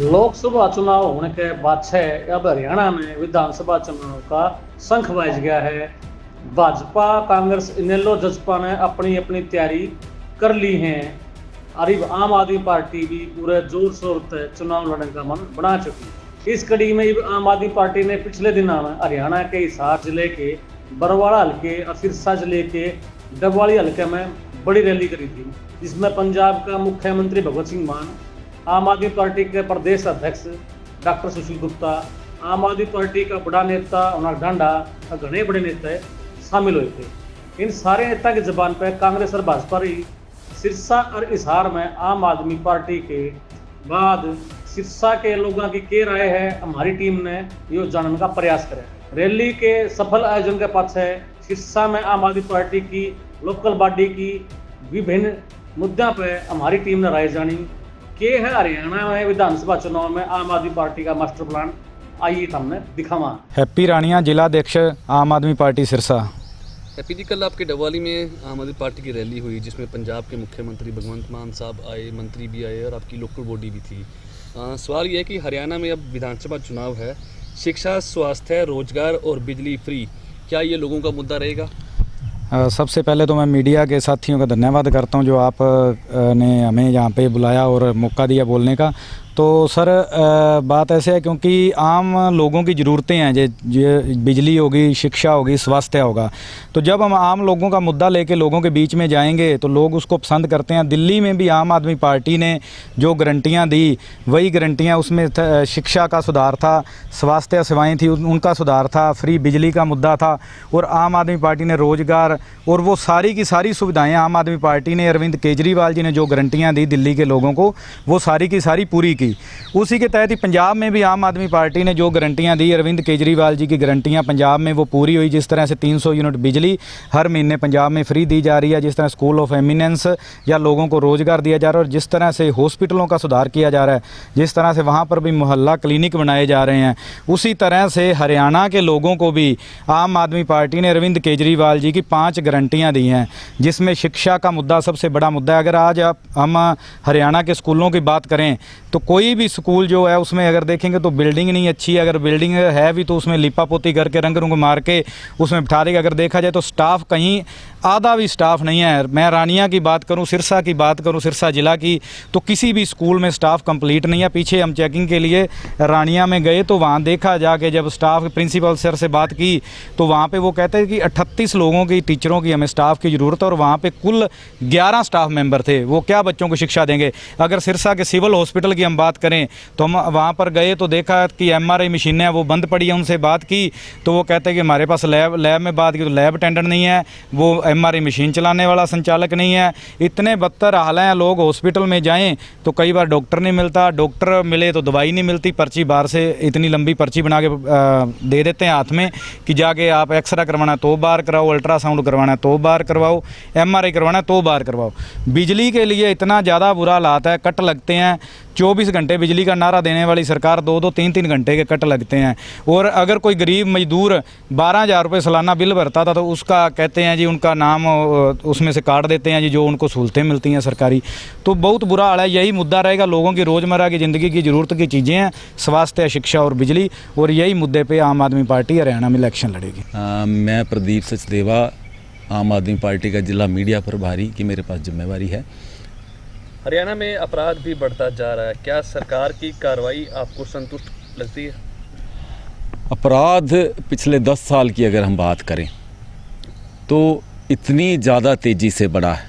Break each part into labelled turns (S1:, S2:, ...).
S1: लोकसभा चुनाव होने के बाद से अब हरियाणा में विधानसभा चुनाव का शंख बज गया है। भाजपा कांग्रेस इनेलो जसपा ने अपनी अपनी तैयारी कर ली है और अब आम आदमी पार्टी भी पूरे जोर शोर से चुनाव लड़ने का मन बना चुकी है। इस कड़ी में आम आदमी पार्टी ने पिछले दिनों में हरियाणा के हिसार जिले के बरवाड़ा हल्के और सिरसा जिले के डबवाली हल्के में बड़ी रैली करी थी, जिसमें पंजाब का मुख्यमंत्री भगवत सिंह मान, आम आदमी पार्टी के प्रदेश अध्यक्ष डॉक्टर सुशील गुप्ता, आम आदमी पार्टी का बड़ा नेता अमर ढांडा और घने बड़े नेता शामिल हुए थे। इन सारे नेता की जबान पर कांग्रेस और भाजपा रही। सिरसा और हिसार में आम आदमी पार्टी के बाद सिरसा के लोगों की क्या राय है, हमारी टीम ने ये जानने का प्रयास करा। रैली के सफल आयोजन के पीछे सिरसा में आम आदमी पार्टी की लोकल बॉडी की विभिन्न मुद्दों पर हमारी टीम ने राय जानी। के है हरियाणा में विधानसभा चुनाव में आम आदमी पार्टी का मास्टर प्लान, आइए हमने दिखावा।
S2: हैप्पी रानिया, जिला अध्यक्ष आम आदमी पार्टी सिरसा।
S3: हैप्पी जी, कल आपके डबवाली में आम आदमी पार्टी की रैली हुई जिसमें पंजाब के मुख्यमंत्री भगवंत मान साहब आए, मंत्री भी आए और आपकी लोकल बॉडी भी थी। सवाल यह है कि हरियाणा में अब विधानसभा चुनाव है, शिक्षा, स्वास्थ्य, रोजगार और बिजली फ्री, क्या ये लोगों का मुद्दा रहेगा?
S2: सबसे पहले तो मैं मीडिया के साथियों का धन्यवाद करता हूं जो आप ने हमें यहाँ पे बुलाया और मौका दिया बोलने का। तो सर बात ऐसे है क्योंकि आम लोगों की ज़रूरतें हैं, जो बिजली होगी, शिक्षा होगी, स्वास्थ्य होगा। तो जब हम आम लोगों का मुद्दा लेके लोगों के बीच में जाएंगे तो लोग उसको पसंद करते हैं। दिल्ली में भी आम आदमी पार्टी ने जो गारंटियाँ दी वही गारंटियाँ, उसमें शिक्षा का सुधार था, स्वास्थ्य सेवाएँ थी उनका सुधार था, फ्री बिजली का मुद्दा था, और आम आदमी पार्टी ने रोज़गार और वो सारी की सारी सुविधाएँ आम आदमी पार्टी ने, अरविंद केजरीवाल जी ने जो गारंटियाँ दी दिल्ली के लोगों को, वो सारी की सारी पूरी की। उसी के तहत ही पंजाब में भी आम आदमी पार्टी ने जो गारंटियां दी, अरविंद केजरीवाल जी की गारंटियां पंजाब में वो पूरी हुई। जिस तरह से 300 यूनिट बिजली हर महीने पंजाब में फ्री दी जा रही है, जिस तरह स्कूल ऑफ एमिनेंस या लोगों को रोज़गार दिया जा रहा है, और जिस तरह से हॉस्पिटलों का सुधार किया जा रहा है, जिस तरह से वहाँ पर भी मोहल्ला क्लिनिक बनाए जा रहे हैं, उसी तरह से हरियाणा के लोगों को भी आम आदमी पार्टी ने अरविंद केजरीवाल जी की 5 गारंटियाँ दी हैं, जिसमें शिक्षा का मुद्दा सबसे बड़ा मुद्दा है। अगर आज हम हरियाणा के स्कूलों की बात करें तो कोई भी स्कूल जो है उसमें अगर देखेंगे तो बिल्डिंग नहीं अच्छी है, अगर बिल्डिंग है भी तो उसमें लिपा पोती करके रंग रुंग मार के उसमें बिठा देगा। अगर देखा जाए तो स्टाफ कहीं आधा भी स्टाफ नहीं है। मैं रानिया की बात करूं, सिरसा की बात करूं, सिरसा ज़िला की, तो किसी भी स्कूल में स्टाफ कंप्लीट नहीं है। पीछे हम चेकिंग के लिए रानिया में गए तो वहाँ देखा जाके जब स्टाफ प्रिंसिपल सर से बात की तो वहाँ पे वो कहते हैं कि 38 लोगों की, टीचरों की हमें स्टाफ की ज़रूरत है, और वहाँ पर कुल 11 स्टाफ मेंबर थे। वो क्या बच्चों को शिक्षा देंगे? अगर सिरसा के सिविल हॉस्पिटल की हम बात करें तो हम वहाँ पर गए तो देखा कि MRI मशीनें वो बंद पड़ी है। उनसे बात की तो वो कहते हैं कि हमारे पास लैब में बात की तो लैब अटेंडेंट नहीं है, वो MRI मशीन चलाने वाला संचालक नहीं है। इतने बदतर हाल हैं, लोग हॉस्पिटल में जाएं तो कई बार डॉक्टर नहीं मिलता, डॉक्टर मिले तो दवाई नहीं मिलती, पर्ची बाहर से इतनी लंबी पर्ची बना के दे देते हैं हाथ में कि जाके आप एक्सरे करवाना है तो बाहर कराओ, अल्ट्रासाउंड करवाना है तो बाहर करवाओ, MRI करवाना है तो बाहर करवाओ। बिजली के लिए इतना ज़्यादा बुरा हालात है, कट लगते हैं 24 घंटे बिजली का नारा देने वाली सरकार 2-2, 3-3 घंटे के कट लगते हैं। और अगर कोई गरीब मजदूर 12,000 रुपये सालाना बिल भरता था तो उसका कहते हैं जी उनका नाम उसमें से काट देते हैं जी, जो उनको सहूलतें मिलती हैं सरकारी। तो बहुत बुरा हाल है। यही मुद्दा रहेगा, लोगों की रोज़मर्रा की ज़िंदगी की ज़रूरत की चीज़ें हैं, स्वास्थ्य, शिक्षा और बिजली, और यही मुद्दे पर आम आदमी पार्टी हरियाणा में इलेक्शन लड़ेगी।
S4: मैं प्रदीप सचदेवा, आम आदमी पार्टी का जिला मीडिया प्रभारी की मेरे पास जिम्मेवारी है।
S3: हरियाणा में अपराध भी बढ़ता जा रहा है, क्या सरकार की कार्रवाई आपको संतुष्ट लगती है?
S4: अपराध पिछले 10 साल की अगर हम बात करें तो इतनी ज़्यादा तेज़ी से बढ़ा है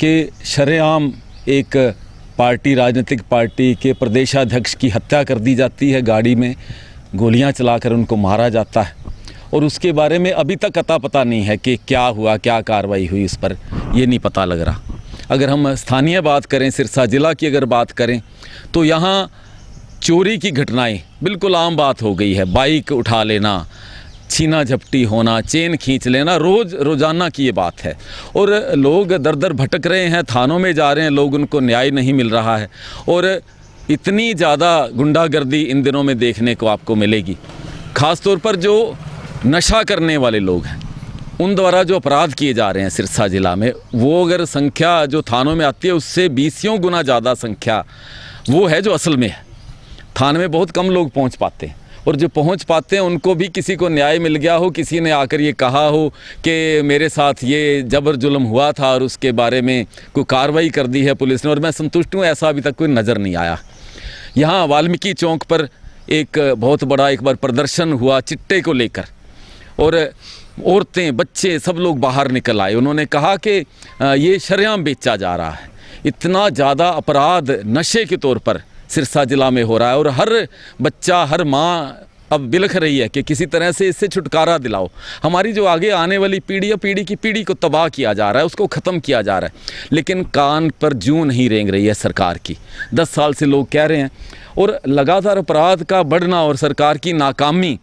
S4: कि शरेआम एक पार्टी, राजनीतिक पार्टी के प्रदेशाध्यक्ष की हत्या कर दी जाती है, गाड़ी में गोलियां चलाकर उनको मारा जाता है, और उसके बारे में अभी तक अता पता नहीं है कि क्या हुआ, क्या कार्रवाई हुई, इस पर ये नहीं पता लग रहा। अगर हम स्थानीय बात करें, सिरसा ज़िला की अगर बात करें तो यहाँ चोरी की घटनाएं बिल्कुल आम बात हो गई है। बाइक उठा लेना, छीना झपटी होना, चेन खींच लेना रोज़ाना की ये बात है, और लोग दर दर भटक रहे हैं, थानों में जा रहे हैं लोग, उनको न्याय नहीं मिल रहा है। और इतनी ज़्यादा गुंडागर्दी इन दिनों में देखने को आपको मिलेगी, ख़ास तौर पर जो नशा करने वाले लोग हैं उन द्वारा जो अपराध किए जा रहे हैं सिरसा ज़िला में, वो अगर संख्या जो थानों में आती है उससे 20 गुना ज़्यादा संख्या वो है जो असल में है। थाने में बहुत कम लोग पहुंच पाते हैं, और जो पहुंच पाते हैं उनको भी किसी को न्याय मिल गया हो, किसी ने आकर ये कहा हो कि मेरे साथ ये जबर जुल्म हुआ था और उसके बारे में कोई कार्रवाई कर दी है पुलिस ने और मैं संतुष्ट हूँ, ऐसा अभी तक कोई नज़र नहीं आया। यहाँ वाल्मीकि चौक पर एक बहुत बड़ा एक बार प्रदर्शन हुआ चिट्टे को लेकर, और औरतें बच्चे सब लोग बाहर निकल आए। उन्होंने कहा कि ये शरेआम बेचा जा रहा है, इतना ज़्यादा अपराध नशे के तौर पर सिरसा ज़िला में हो रहा है, और हर बच्चा हर माँ अब बिलख रही है कि किसी तरह से इससे छुटकारा दिलाओ। हमारी जो आगे आने वाली पीढ़ी है, पीढ़ी की पीढ़ी को तबाह किया जा रहा है, उसको ख़त्म किया जा रहा है, लेकिन कान पर जूं नहीं रेंग रही है सरकार की। 10 साल से लोग कह रहे हैं, और लगातार अपराध का बढ़ना और सरकार की नाकामी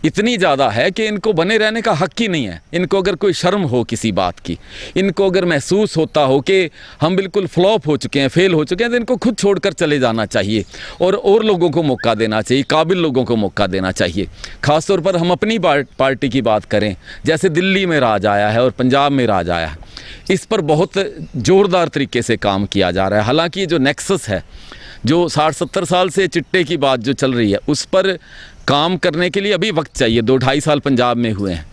S4: इतनी ज़्यादा है कि इनको बने रहने का हक ही नहीं है। इनको अगर कोई शर्म हो किसी बात की, इनको अगर महसूस होता हो कि हम बिल्कुल फ्लॉप हो चुके हैं, फेल हो चुके हैं, तो इनको खुद छोड़कर चले जाना चाहिए और लोगों को मौका देना चाहिए, काबिल लोगों को मौका देना चाहिए। ख़ास तौर पर हम अपनी पार्टी की बात करें, जैसे दिल्ली में राज आया है और पंजाब में राज आया है, इस पर बहुत ज़ोरदार तरीके से काम किया जा रहा है। हालांकि जो नेक्सस है, जो 60-70 साल से चिट्टे की बात जो चल रही है, उस पर काम करने के लिए अभी वक्त चाहिए। 2-2.5 साल पंजाब में हुए हैं,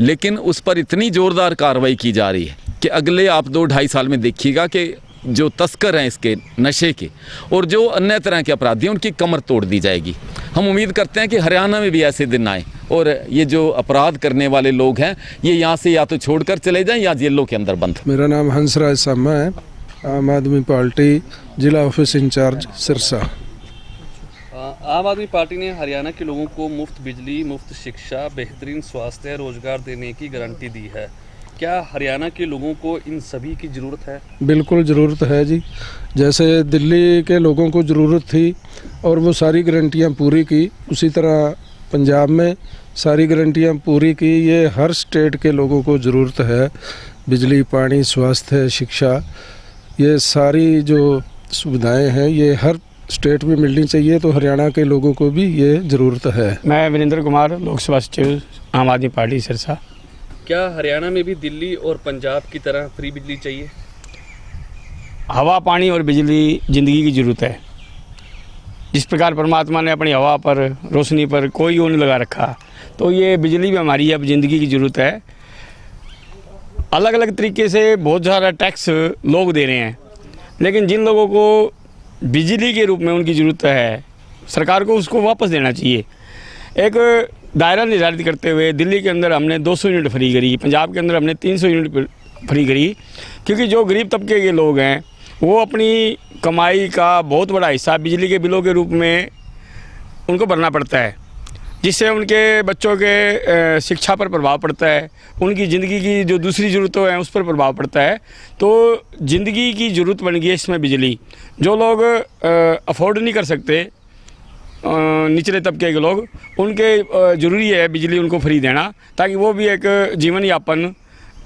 S4: लेकिन उस पर इतनी ज़ोरदार कार्रवाई की जा रही है कि अगले आप 2-2.5 साल में देखिएगा कि जो तस्कर हैं इसके नशे के और जो अन्य तरह के अपराधी हैं, उनकी कमर तोड़ दी जाएगी। हम उम्मीद करते हैं कि हरियाणा में भी ऐसे दिन आए और ये जो अपराध करने वाले लोग हैं, ये यहाँ से या तो छोड़कर चले जाएं या जेलों के अंदर बंद।
S5: मेरा नाम हंसराज शर्मा है, आम आदमी पार्टी जिला ऑफिस इंचार्ज सिरसा।
S3: आम आदमी पार्टी ने हरियाणा के लोगों को मुफ्त बिजली, मुफ्त शिक्षा, बेहतरीन स्वास्थ्य, रोजगार देने की गारंटी दी है। क्या हरियाणा के लोगों को इन सभी की ज़रूरत है?
S5: बिल्कुल ज़रूरत है जी। जैसे दिल्ली के लोगों को ज़रूरत थी और वो सारी गारंटियाँ पूरी की, उसी तरह पंजाब में सारी गारंटियाँ पूरी की। ये हर स्टेट के लोगों को ज़रूरत है, बिजली, पानी, स्वास्थ्य, शिक्षा, ये सारी जो सुविधाएं हैं ये हर स्टेट में मिलनी चाहिए, तो हरियाणा के लोगों को भी ये ज़रूरत है।
S6: मैं वीरेंद्र कुमार, लोकसभा सचिव, आम आदमी पार्टी सिरसा।
S3: क्या हरियाणा में भी दिल्ली और पंजाब की तरह फ्री बिजली चाहिए?
S6: हवा, पानी और बिजली ज़िंदगी की ज़रूरत है। जिस प्रकार परमात्मा ने अपनी हवा पर, रोशनी पर कोई वो नहीं लगा रखा, तो ये बिजली भी हमारी अब ज़िंदगी की ज़रूरत है। अलग अलग तरीके से बहुत सारा टैक्स लोग दे रहे हैं, लेकिन जिन लोगों को बिजली के रूप में उनकी ज़रूरत है, सरकार को उसको वापस देना चाहिए। एक दायरा निर्धारित करते हुए दिल्ली के अंदर हमने 200 यूनिट फ्री करी, पंजाब के अंदर हमने 300 यूनिट फ्री करी, क्योंकि जो गरीब तबके के लोग हैं वो अपनी कमाई का बहुत बड़ा हिस्सा बिजली के बिलों के रूप में उनको भरना पड़ता है, जिससे उनके बच्चों के शिक्षा पर प्रभाव पड़ता है, उनकी ज़िंदगी की जो दूसरी ज़रूरतें हैं उस पर प्रभाव पड़ता है। तो ज़िंदगी की ज़रूरत बन गई है इसमें बिजली। जो लोग अफोर्ड नहीं कर सकते, निचले तबके के लोग, उनके ज़रूरी है बिजली उनको फ्री देना, ताकि वो भी एक जीवन यापन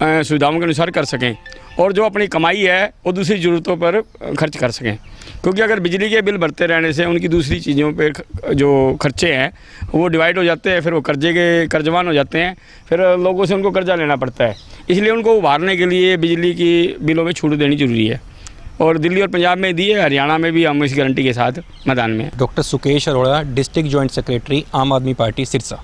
S6: सुविधाओं के अनुसार कर सकें और जो अपनी कमाई है वो दूसरी ज़रूरतों पर खर्च कर सकें। क्योंकि अगर बिजली के बिल भरते रहने से उनकी दूसरी चीज़ों पे जो खर्चे हैं वो डिवाइड हो जाते हैं, फिर वो कर्जवान हो जाते हैं, फिर लोगों से उनको कर्जा लेना पड़ता है। इसलिए उनको उभारने के लिए बिजली की बिलों में छूट देनी जरूरी है, और दिल्ली और पंजाब में दी है, हरियाणा में भी हम इस गारंटी के साथ मैदान में हैं।
S7: Doctor Sukesh Arora, district joint secretary, आम आदमी पार्टी सिरसा।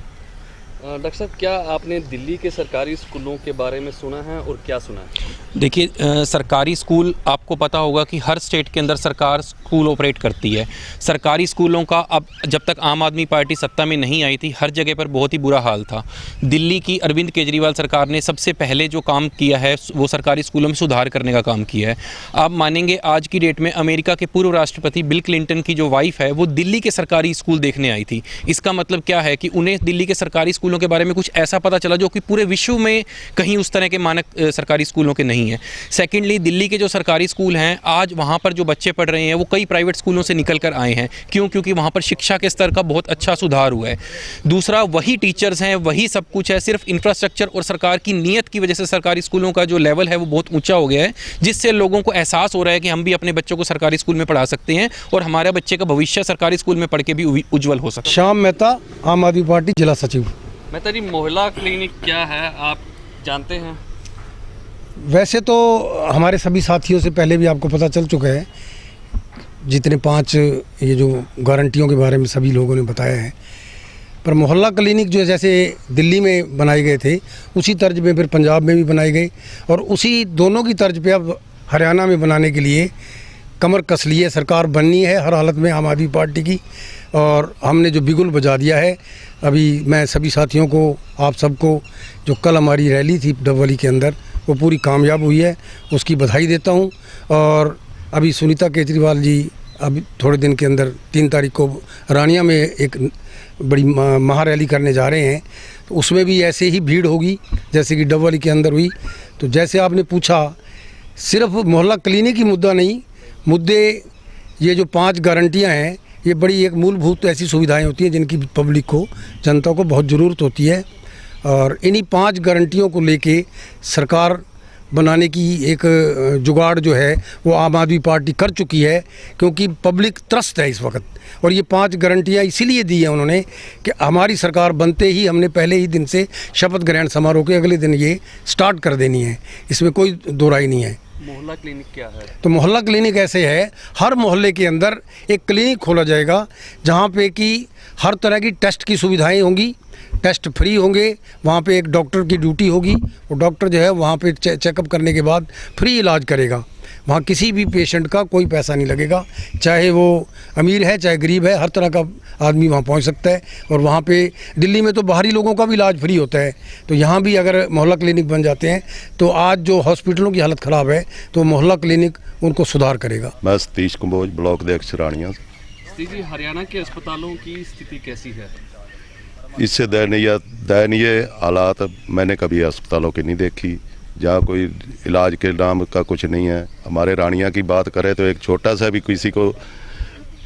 S3: डॉक्टर साहब, क्या आपने दिल्ली के सरकारी स्कूलों के बारे में सुना है और क्या सुना है?
S7: देखिए, सरकारी स्कूल आपको पता होगा कि हर स्टेट के अंदर सरकार स्कूल ऑपरेट करती है। सरकारी स्कूलों का अब जब तक आम आदमी पार्टी सत्ता में नहीं आई थी, हर जगह पर बहुत ही बुरा हाल था। दिल्ली की अरविंद केजरीवाल सरकार ने सबसे पहले जो काम किया है वो सरकारी स्कूलों में सुधार करने का काम किया है। आप मानेंगे, आज की डेट में अमेरिका के पूर्व राष्ट्रपति बिल क्लिंटन की जो वाइफ है वो दिल्ली के सरकारी स्कूल देखने आई थी। इसका मतलब क्या है कि उन्हें दिल्ली के सरकारी स्कूलों के बारे में कुछ ऐसा पता चला जो कि पूरे विश्व में कहीं उस तरह के मानक सरकारी स्कूलों के नहीं है। सेकेंडली, दिल्ली के जो सरकारी स्कूल हैं, आज वहाँ पर जो बच्चे पढ़ रहे हैं वो कई प्राइवेट स्कूलों से निकल कर आए हैं। क्यों? क्योंकि वहाँ पर शिक्षा के स्तर का बहुत अच्छा सुधार हुआ है। दूसरा, वही टीचर्स हैं, वही सब कुछ है, सिर्फ इंफ्रास्ट्रक्चर और सरकार की नीयत की वजह से सरकारी स्कूलों का जो लेवल है वो बहुत ऊंचा हो गया है, जिससे लोगों को एहसास हो रहा है कि हम भी अपने बच्चों को सरकारी स्कूल में पढ़ा सकते हैं और हमारे बच्चे का भविष्य सरकारी स्कूल में पढ़ के भी उज्जवल हो सकता है।
S8: श्याम मेहता, आम आदमी पार्टी जिला सचिव।
S3: मेहता जी, मोहल्ला क्लिनिक क्या है आप जानते हैं?
S8: वैसे तो हमारे सभी साथियों से पहले भी आपको पता चल चुका है, जितने 5 ये जो गारंटियों के बारे में सभी लोगों ने बताया है, पर मोहल्ला क्लिनिक जो जैसे दिल्ली में बनाए गए थे उसी तर्ज में फिर पंजाब में भी बनाए गए, और उसी दोनों की तर्ज पे अब हरियाणा में बनाने के लिए कमर कस ली है। सरकार बननी है हर हालत में आम आदमी पार्टी की, और हमने जो बिगुल बजा दिया है। अभी मैं सभी साथियों को, आप सबको, जो कल हमारी रैली थी डबवाली के अंदर, वो पूरी कामयाब हुई है, उसकी बधाई देता हूँ। और अभी सुनीता केजरीवाल जी अभी थोड़े दिन के अंदर 3 तारीख को रानिया में एक बड़ी महारैली करने जा रहे हैं, तो उसमें भी ऐसे ही भीड़ होगी जैसे कि डबवाली के अंदर हुई। तो जैसे आपने पूछा, सिर्फ मोहल्ला क्लिनिक ही मुद्दा नहीं, मुद्दे ये जो 5 गारंटियां हैं, ये बड़ी एक मूलभूत ऐसी सुविधाएं होती हैं जिनकी पब्लिक को, जनता को बहुत ज़रूरत होती है। और इन्हीं 5 गारंटियों को लेके सरकार बनाने की एक जुगाड़ जो है वो आम आदमी पार्टी कर चुकी है, क्योंकि पब्लिक त्रस्त है इस वक्त। और ये 5 गारंटियाँ इसीलिए दी हैं उन्होंने कि हमारी सरकार बनते ही हमने पहले ही दिन से शपथ ग्रहण समारोह के अगले दिन ये स्टार्ट कर देनी है, इसमें कोई दो राय नहीं है।
S3: मोहल्ला क्लिनिक क्या है?
S8: तो मोहल्ला क्लिनिक ऐसे है, हर मोहल्ले के अंदर एक क्लिनिक खोला जाएगा जहाँ पे कि हर तरह की टेस्ट की सुविधाएं होंगी, टेस्ट फ्री होंगे। वहाँ पे एक डॉक्टर की ड्यूटी होगी, वो डॉक्टर जो है वहाँ पे चेकअप करने के बाद फ्री इलाज करेगा। वहाँ किसी भी पेशेंट का कोई पैसा नहीं लगेगा, चाहे वो अमीर है चाहे गरीब है, हर तरह का आदमी वहाँ पहुँच सकता है। और वहाँ पे दिल्ली में तो बाहरी लोगों का भी इलाज फ्री होता है, तो यहाँ भी अगर मोहल्ला क्लिनिक बन जाते हैं तो आज जो हॉस्पिटलों की हालत ख़राब है तो मोहल्ला क्लिनिक उनको सुधार करेगा।
S9: मैं सतीश कंबोज, ब्लॉक अध्यक्ष रानिया।
S3: जी, हरियाणा के अस्पतालों की स्थिति कैसी है?
S9: इससे दयनीय हालात मैंने कभी अस्पतालों की नहीं देखी, जहाँ कोई इलाज के नाम का कुछ नहीं है। हमारे रानिया की बात करें तो एक छोटा सा भी किसी को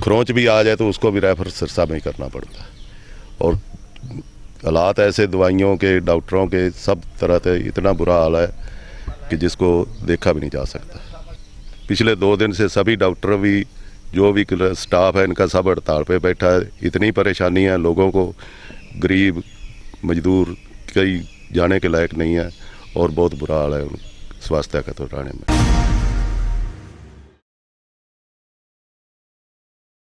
S9: खरोंच भी आ जाए तो उसको भी रेफर सिरसा में ही करना पड़ता है। और हालात ऐसे, दवाइयों के, डॉक्टरों के, सब तरह से इतना बुरा हाल है कि जिसको देखा भी नहीं जा सकता। पिछले 2 दिन से सभी डॉक्टर भी, जो भी स्टाफ है, इनका सब हड़ताल पे बैठा है। इतनी परेशानी है लोगों को, गरीब मजदूर कई जाने के लायक नहीं है, और बहुत बुरा हाल है स्वास्थ्य का तो हरियाणा में।